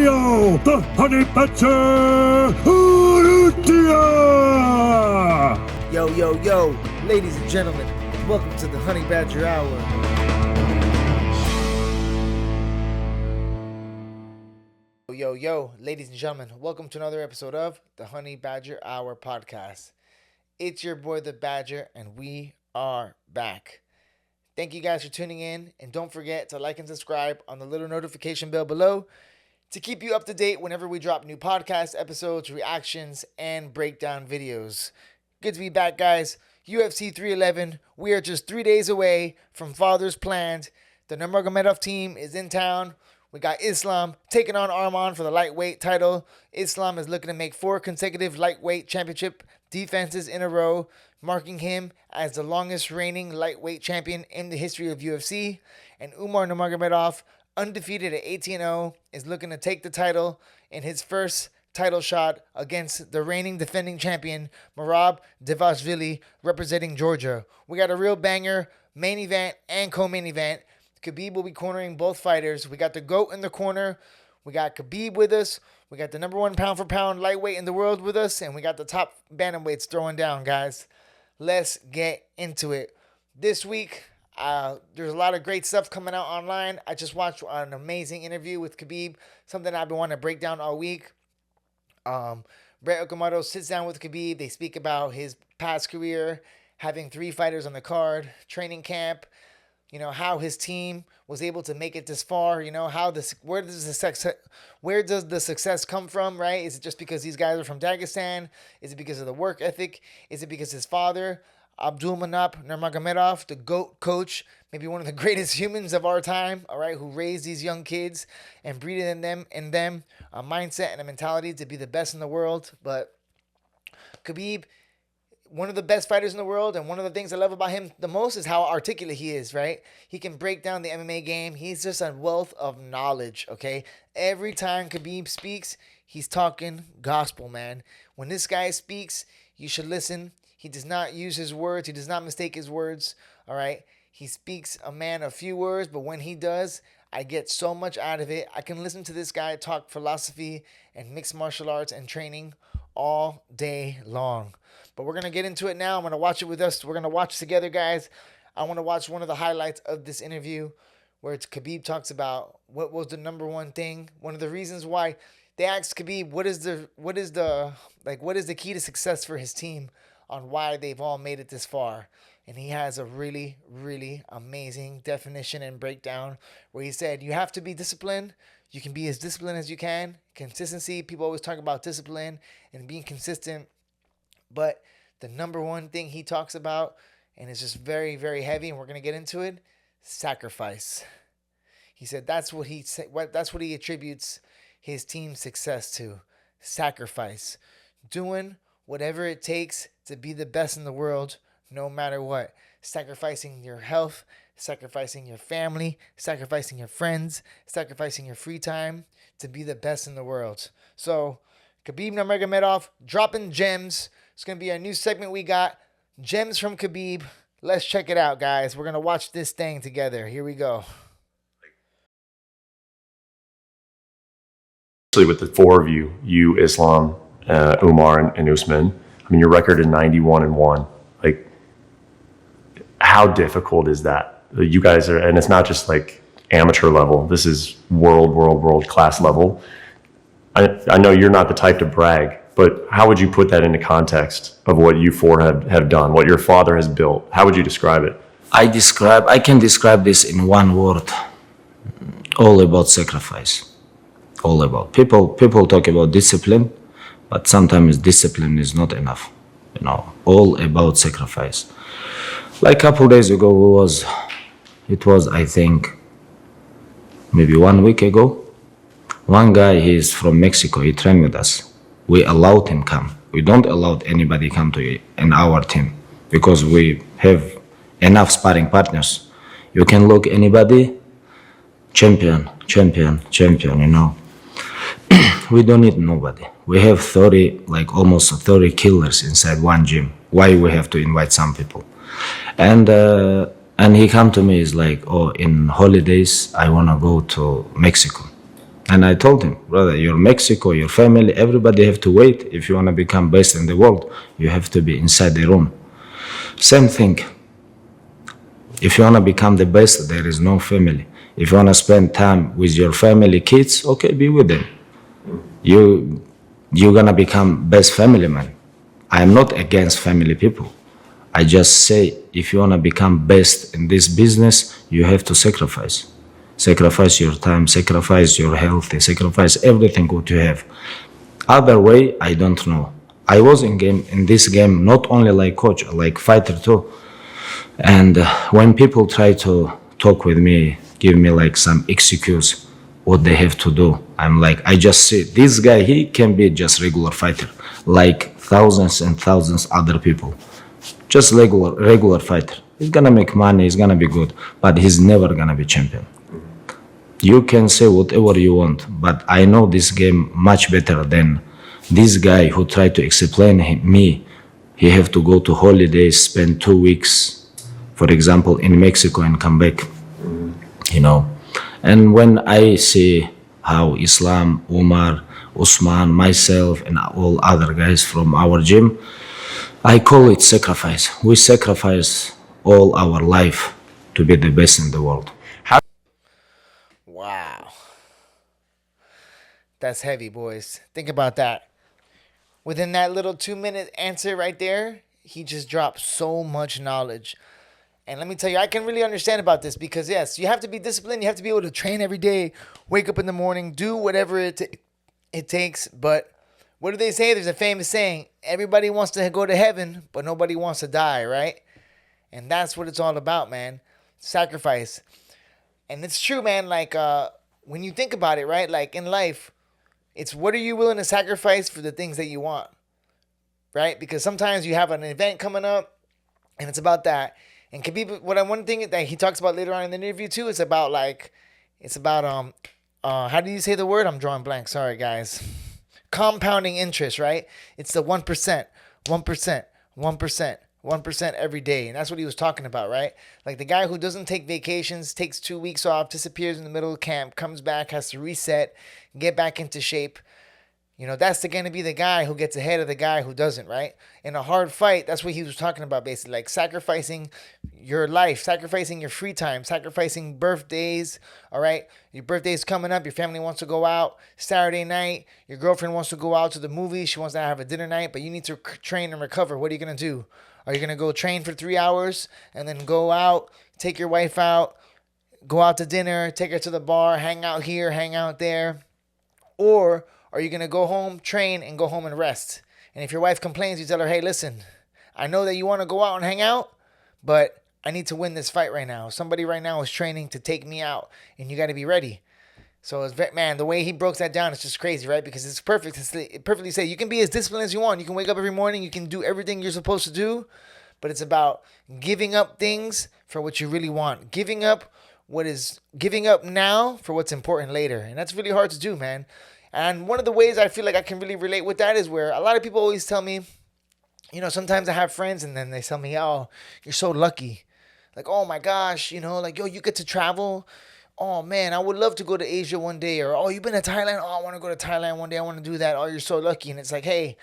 Emilio, the honey badger, Urrutia! Yo, ladies and gentlemen, welcome to the Honey Badger Hour. Yo, ladies and gentlemen, welcome to another episode of the Honey Badger Hour podcast. It's your boy, the Badger, and we are back. Thank you guys for tuning in, and don't forget to like and subscribe on the little notification bell below to keep you up to date whenever we drop new podcast episodes, reactions, and breakdown videos. Good to be back, guys. UFC 311, we are just 3 days away from Father's Planned. The Nurmagomedov team is in town. We got Islam taking on Arman for the lightweight title. Islam is looking to make 4 consecutive lightweight championship defenses in a row, marking him as the longest reigning lightweight champion in the history of UFC. And Umar Nurmagomedov, undefeated at 18-0, is looking to take the title in his first title shot against the reigning defending champion, Merab Dvalishvili, representing Georgia. We got a real banger, main event and co-main event. Khabib will be cornering both fighters. We got the GOAT in the corner. We got Khabib with us. We got the number 1 pound-for-pound lightweight in the world with us. And we got the top bantamweights throwing down, guys. Let's get into it. This week, there's a lot of great stuff coming out online. I just watched an amazing interview with Khabib, something I've been wanting to break down all week. Brett Okamoto sits down with Khabib. They speak about his past career, having 3 fighters on the card, training camp, how his team was able to make it this far, where does the success come from, right? Is it just because these guys are from Dagestan? Is it because of the work ethic? Is it because his father, Abdulmanap Nurmagomedov, the GOAT coach, maybe one of the greatest humans of our time, all right, who raised these young kids and breeded in them a mindset and a mentality to be the best in the world? But Khabib, one of the best fighters in the world, and one of the things I love about him the most is how articulate he is, right? He can break down the MMA game. He's just a wealth of knowledge, okay? Every time Khabib speaks, he's talking gospel, man. When this guy speaks, you should listen. He does not use his words. He does not mistake his words, all right? He speaks a man a few words, but when he does, I get so much out of it. I can listen to this guy talk philosophy and mixed martial arts and training all day long. But we're going to get into it now. I'm going to watch it with us. We're going to watch together, guys. I want to watch one of the highlights of this interview where Khabib talks about what was the number one thing. One of the reasons why they asked Khabib, what is the key to success for his team on why they've all made it this far. And he has a really, really amazing definition and breakdown where he said, you have to be disciplined. You can be as disciplined as you can. Consistency. People always talk about discipline and being consistent. But the number one thing he talks about, and it's just very, very heavy, and we're going to get into it, sacrifice. He said that's what he attributes his team's success to. Sacrifice. Doing whatever it takes to be the best in the world, no matter what. Sacrificing your health, sacrificing your family, sacrificing your friends, sacrificing your free time to be the best in the world. So, Khabib Nurmagomedov dropping gems. It's going to be a new segment we got. Gems from Khabib. Let's check it out, guys. We're going to watch this thing together. Here we go. With the 4 of you, Islam, Umar, and Usman, I mean, your record is 91-1. Like, how difficult is that? You guys are, and it's not just like amateur level. This is world class level. I know you're not the type to brag, but how would you put that into context of what you 4 have done, what your father has built? How would you describe it? I can describe this in one word. All about sacrifice. All about. People talk about discipline, but sometimes discipline is not enough. All about sacrifice. Like a couple days ago, it was I think maybe 1 week ago. One guy, he's from Mexico, he trained with us. We allowed him come. We don't allow anybody come in our team because we have enough sparring partners. You can look anybody, champion. We don't need nobody. We have 30, like almost 30 killers inside one gym. Why we have to invite some people? And he come to me, he's like, oh, in holidays, I want to go to Mexico. And I told him, brother, you're Mexico, your family, everybody have to wait. If you want to become best in the world, you have to be inside the room. Same thing. If you want to become the best, there is no family. If you want to spend time with your family, kids, okay, be with them. You're going to become best family man. I am not against family people. I just say, if you want to become best in this business, you have to sacrifice. Sacrifice your time, sacrifice your health, sacrifice everything what you have. Other way, I don't know. I was in this game, not only like coach, like fighter too. And when people try to talk with me, give me like some excuse what they have to do, I'm like, I just see this guy, he can be just regular fighter, like thousands and thousands other people. Just regular fighter. He's gonna make money, he's gonna be good, but he's never gonna be champion. You can say whatever you want, but I know this game much better than this guy who tried to explain me. He have to go to holidays, spend 2 weeks, for example, in Mexico and come back, you know. And when I see how Islam, Umar, Usman, myself, and all other guys from our gym, I call it sacrifice. We sacrifice all our life to be the best in the world. Wow. That's heavy, boys. Think about that. Within that little 2-minute answer right there, he just dropped so much knowledge. And let me tell you, I can really understand about this because, yes, you have to be disciplined. You have to be able to train every day, wake up in the morning, do whatever it takes. But what do they say? There's a famous saying, everybody wants to go to heaven, but nobody wants to die, right? And that's what it's all about, man. Sacrifice. And it's true, man. Like, when you think about it, right? Like, in life, it's what are you willing to sacrifice for the things that you want, right? Because sometimes you have an event coming up, and it's about that. And Khabib, one thing that he talks about later on in the interview too is about how do you say the word? I'm drawing blank. Sorry, guys. Compounding interest, right? It's the 1%, 1%, 1%, 1% every day. And that's what he was talking about, right? Like the guy who doesn't take vacations, takes 2 weeks off, disappears in the middle of camp, comes back, has to reset, get back into shape. You know, that's going to be the guy who gets ahead of the guy who doesn't, right? In a hard fight, that's what he was talking about, basically. Like sacrificing your life, sacrificing your free time, sacrificing birthdays, all right? Your birthday's coming up. Your family wants to go out Saturday night. Your girlfriend wants to go out to the movies. She wants to have a dinner night, but you need to train and recover. What are you going to do? Are you going to go train for 3 hours and then go out, take your wife out, go out to dinner, take her to the bar, hang out here, hang out there? Or are you going to go home, train, and go home and rest? And if your wife complains, you tell her, hey, listen, I know that you want to go out and hang out, but I need to win this fight right now. Somebody right now is training to take me out, and you got to be ready. So, man, the way he broke that down is just crazy, right? Because it's perfect. It perfectly said you can be as disciplined as you want. You can wake up every morning. You can do everything you're supposed to do, but it's about giving up things for what you really want. Giving up now for what's important later. And that's really hard to do, man. And one of the ways I feel like I can really relate with that is where a lot of people always tell me, you know, sometimes I have friends and then they tell me, oh, you're so lucky. Like, oh my gosh, you know, like, yo, you get to travel. Oh man, I would love to go to Asia one day. Or, oh, you've been to Thailand? Oh, I want to go to Thailand one day. I want to do that. Oh, you're so lucky. And it's like, hey,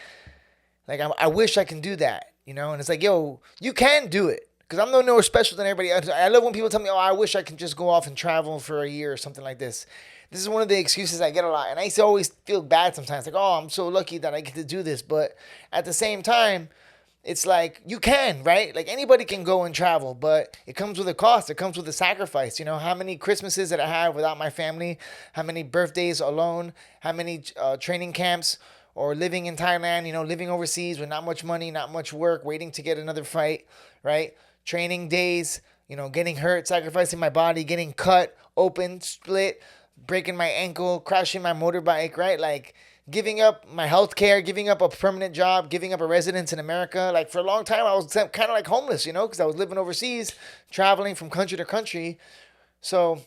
like, I wish I can do that, you know? And it's like, yo, you can do it. Because I'm no more special than everybody else. I love when people tell me, oh, I wish I can just go off and travel for a year or something like this. This is one of the excuses I get a lot. And I used to always feel bad sometimes. Like, oh, I'm so lucky that I get to do this. But at the same time, it's like, you can, right? Like, anybody can go and travel. But it comes with a cost. It comes with a sacrifice. You know, how many Christmases that I have without my family? How many birthdays alone? How many training camps? Or living in Thailand, you know, living overseas with not much money, not much work, waiting to get another fight, right? Training days, you know, getting hurt, sacrificing my body, getting cut, open, split, breaking my ankle, crashing my motorbike, right? Like giving up my health care, giving up a permanent job, giving up a residence in America. Like for a long time, I was kind of like homeless, you know, because I was living overseas, traveling from country to country. So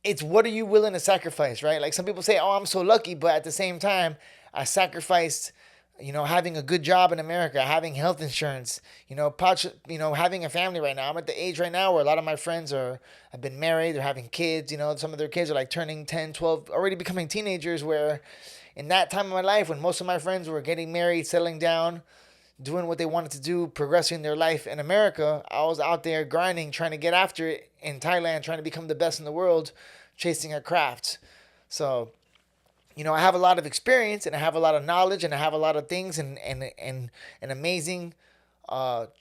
it's what are you willing to sacrifice, right? Like some people say, oh, I'm so lucky. But at the same time, I sacrificed having a good job in America, having health insurance, having a family right now. I'm at the age right now where a lot of my friends have been married, they're having kids, some of their kids are like turning 10, 12, already becoming teenagers, where in that time of my life when most of my friends were getting married, settling down, doing what they wanted to do, progressing their life in America, I was out there grinding, trying to get after it in Thailand, trying to become the best in the world, chasing a craft. So, I have a lot of experience and I have a lot of knowledge and I have a lot of things and amazing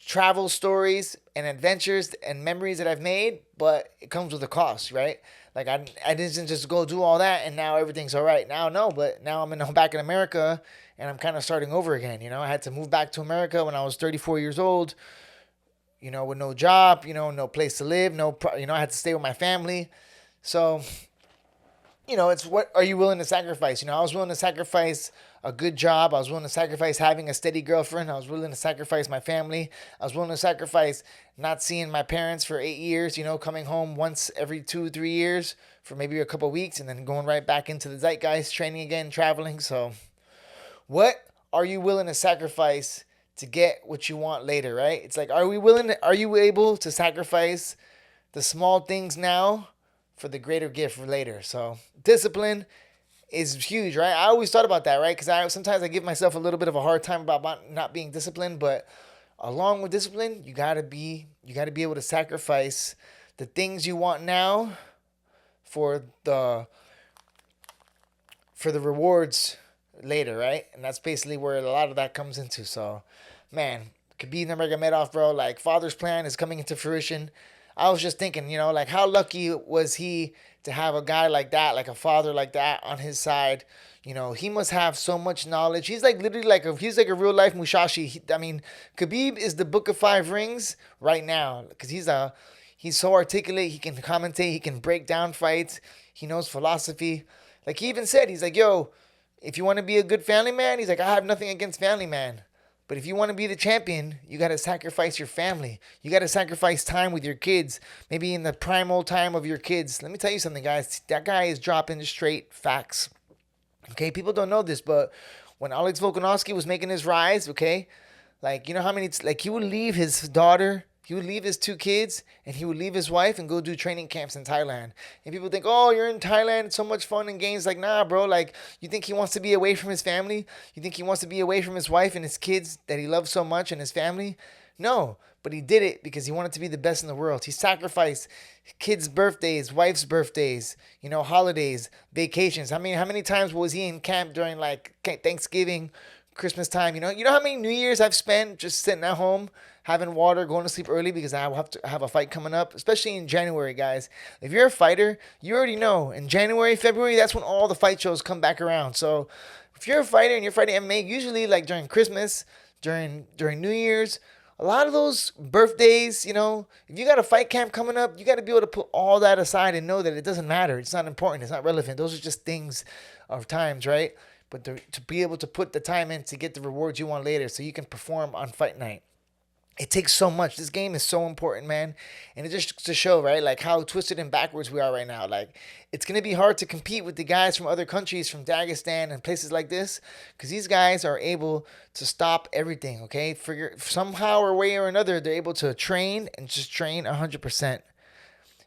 travel stories and adventures and memories that I've made, but it comes with a cost, right? Like I didn't just go do all that and now everything's all right. Now, no, but now I'm back in America and I'm kind of starting over again. I had to move back to America when I was 34 years old, with no job, no place to live, I had to stay with my family. So, it's what are you willing to sacrifice? I was willing to sacrifice a good job. I was willing to sacrifice having a steady girlfriend. I was willing to sacrifice my family. I was willing to sacrifice not seeing my parents for 8 years, coming home once every 2-3 years for maybe a couple of weeks and then going right back into the zeitgeist, training again, traveling. So what are you willing to sacrifice to get what you want later, right? It's like, are you able to sacrifice the small things now for the greater gift for later? So discipline is huge, right? I always thought about that, right? Because sometimes I give myself a little bit of a hard time about not being disciplined, but along with discipline, you gotta be able to sacrifice the things you want now for the rewards later, right? And that's basically where a lot of that comes into. So, man, Khabib Nurmagomedov, bro, like father's plan is coming into fruition. I was just thinking, like how lucky was he to have a guy like that, like a father like that on his side. He must have so much knowledge. He's like literally he's like a real life Musashi. Khabib is the Book of Five Rings right now because he's so articulate. He can commentate. He can break down fights. He knows philosophy. Like he even said, he's like, yo, if you want to be a good family man, he's like, I have nothing against family man. But if you want to be the champion, you got to sacrifice your family. You got to sacrifice time with your kids, maybe in the primal time of your kids. Let me tell you something, guys. That guy is dropping straight facts. Okay, people don't know this, but when Alex Volkanovski was making his rise, okay, like, how many, like he would leave his daughter, he would leave his 2 kids, and he would leave his wife and go do training camps in Thailand. And people think, oh, you're in Thailand, it's so much fun and games. Like, nah, bro, like, you think he wants to be away from his family? You think he wants to be away from his wife and his kids that he loves so much and his family? No, but he did it because he wanted to be the best in the world. He sacrificed kids' birthdays, wife's birthdays, holidays, vacations. How many times was he in camp during like Thanksgiving, Christmas time? You know how many New Year's I've spent just sitting at home, having water, going to sleep early because I will have to have a fight coming up, especially in January, guys. If you're a fighter, you already know in January, February, that's when all the fight shows come back around. So if you're a fighter and you're fighting MMA, usually like during Christmas, during New Year's, a lot of those birthdays, if you got a fight camp coming up, you got to be able to put all that aside and know that it doesn't matter. It's not important. It's not relevant. Those are just things of times, right? But to be able to put the time in to get the rewards you want later so you can perform on fight night. It takes so much. This game is so important, man. And it just to show, right, like how twisted and backwards we are right now. Like, it's going to be hard to compete with the guys from other countries, from Dagestan and places like this, because these guys are able to stop everything, okay? Somehow or way or another, they're able to train and just train 100%.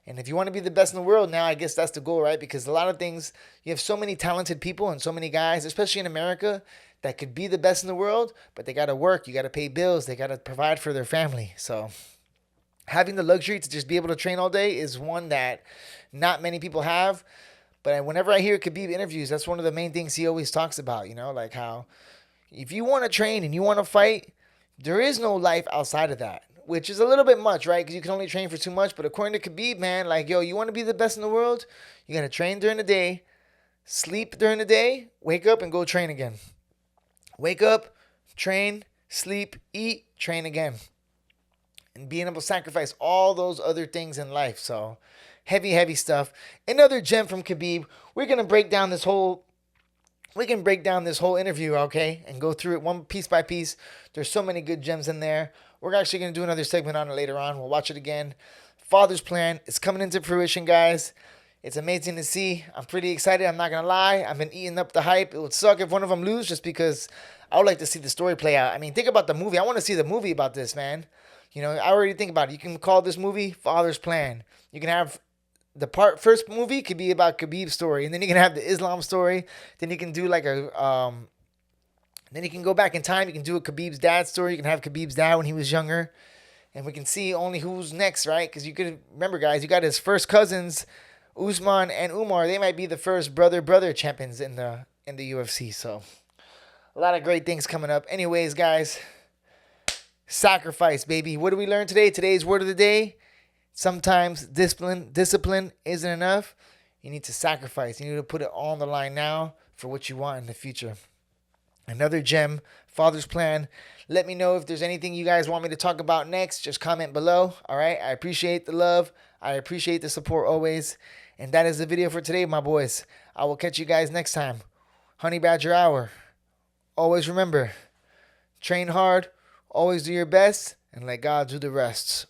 And if you want to be the best in the world now, I guess that's the goal, right? Because a lot of things, you have so many talented people and so many guys, especially in America, that could be the best in the world, but they got to work. You got to pay bills. They got to provide for their family. So having the luxury to just be able to train all day is one that not many people have. But whenever I hear Khabib interviews, that's one of the main things he always talks about, like how if you want to train and you want to fight, there is no life outside of that, which is a little bit much, right? Because you can only train for too much. But according to Khabib, man, like, yo, you want to be the best in the world? You got to train during the day, sleep during the day, wake up and go train again. Wake up, train, sleep, eat, train again. And being able to sacrifice all those other things in life. So heavy stuff. Another gem from Khabib. We're going to break down this whole interview, okay? And go through it one piece by piece. There's so many good gems in there. We're actually going to do another segment on it later on. We'll watch it again. Father's plan is coming into fruition, guys. It's amazing to see. I'm pretty excited. I'm not going to lie. I've been eating up the hype. It would suck if one of them lose just because I would like to see the story play out. I mean, think about the movie. I want to see the movie about this, man. You know, I already think about it. You can call this movie Father's Plan. You can have the first movie could be about Khabib's story, and then you can have the Islam story. Then you can do like then you can go back in time. You can do a Khabib's dad story. You can have Khabib's dad when he was younger, and we can see only who's next, right? Because you could remember, guys, you got his first cousins, Usman and Umar. They might be the first brother champions in the UFC. So a lot of great things coming up. Anyways, guys, sacrifice, baby. What did we learn today? Today's word of the day. Sometimes discipline isn't enough. You need to sacrifice. You need to put it all on the line now for what you want in the future. Another gem, Father's Plan. Let me know if there's anything you guys want me to talk about next. Just comment below. All right. I appreciate the love. I appreciate the support always. And that is the video for today, my boys. I will catch you guys next time. Honey Badger Hour. Always remember, train hard, always do your best, and let God do the rest.